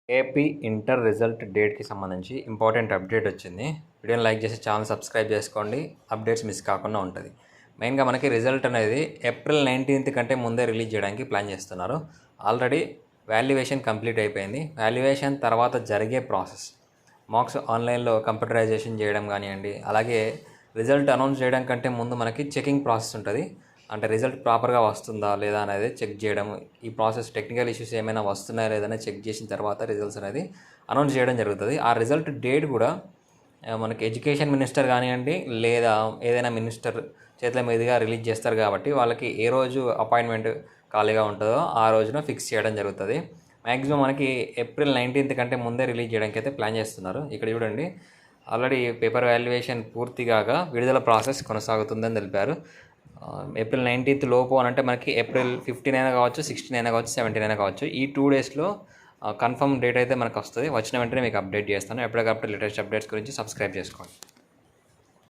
AP inter result డేట్కి సంబంధించి important update వచ్చింది. వీడియోని లైక్ చేసి ఛానల్ సబ్స్క్రైబ్ చేసుకోండి, అప్డేట్స్ మిస్ కాకుండా ఉంటుంది. మెయిన్గా మనకి రిజల్ట్ అనేది ఏప్రిల్ 19th కంటే ముందే రిలీజ్ చేయడానికి ప్లాన్ చేస్తున్నారు. ఆల్రెడీ వాల్యుయేషన్ కంప్లీట్ అయిపోయింది. వాల్యుయేషన్ తర్వాత జరిగే ప్రాసెస్, మార్క్స్ ఆన్లైన్లో కంప్యూటరైజేషన్ చేయడం కానివ్వండి, అలాగే రిజల్ట్ అనౌన్స్ చేయడం కంటే ముందు మనకి చెకింగ్ ప్రాసెస్ ఉంటుంది. అంటే రిజల్ట్ ప్రాపర్గా వస్తుందా లేదా అనేది చెక్ చేయడం. ఈ ప్రాసెస్ టెక్నికల్ ఇష్యూస్ ఏమైనా వస్తున్నాయా లేదని చెక్ చేసిన తర్వాత రిజల్ట్స్ అనేది అనౌన్స్ చేయడం జరుగుతుంది. ఆ రిజల్ట్ డేట్ కూడా మనకి ఎడ్యుకేషన్ మినిస్టర్ కానివ్వండి లేదా ఏదైనా మినిస్టర్ చేతుల మీదుగా రిలీజ్ చేస్తారు కాబట్టి వాళ్ళకి ఏ రోజు అపాయింట్మెంట్ ఖాళీగా ఉంటుందో ఆ రోజున ఫిక్స్ చేయడం జరుగుతుంది. మ్యాక్సిమం మనకి ఏప్రిల్ 19th కంటే ముందే రిలీజ్ చేయడానికి అయితే ప్లాన్ చేస్తున్నారు. ఇక్కడ చూడండి, ఆల్రెడీ పేపర్ వాల్యుయేషన్ పూర్తిగా విడుదల ప్రాసెస్ కొనసాగుతుందని తెలిపారు. ఏప్రిల్ 19th లోపు అని అంటే మనకి ఏప్రిల్ 15 అయినా కావచ్చు, 16 అయినా కావచ్చు, 17 అయినా కావచ్చు. ఈ 2 డేస్లో కన్ఫర్మ్ డేట్ అయితే మనకు వస్తుంది. వచ్చిన వెంటనే మీకు అప్డేట్ చేస్తాను. ఎప్పటికప్పుడు లేటెస్ట్ అప్డేట్స్ గురించి సబ్స్క్రైబ్ చేసుకోండి.